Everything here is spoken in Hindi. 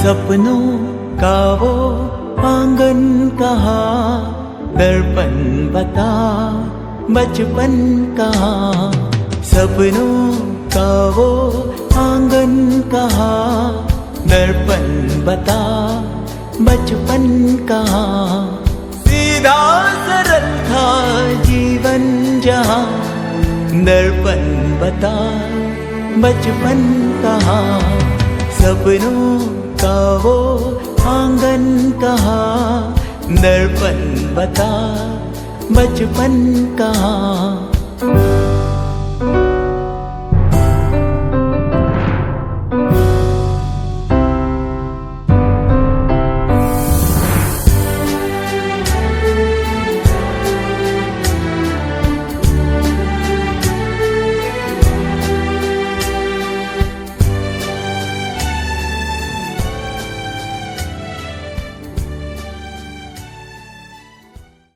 सपनों का वो आंगन कहाँ, दर्पण बता बचपन कहाँ। सपनों का वो आंगन कहाँ, दर्पण बता बचपन कहाँ। सीधा सरल था जीवन जहाँ, दर्पण बता बचपन कहाँ। सपनों का वो आंगन कहाँ, दर्पण बता बचपन कहाँ।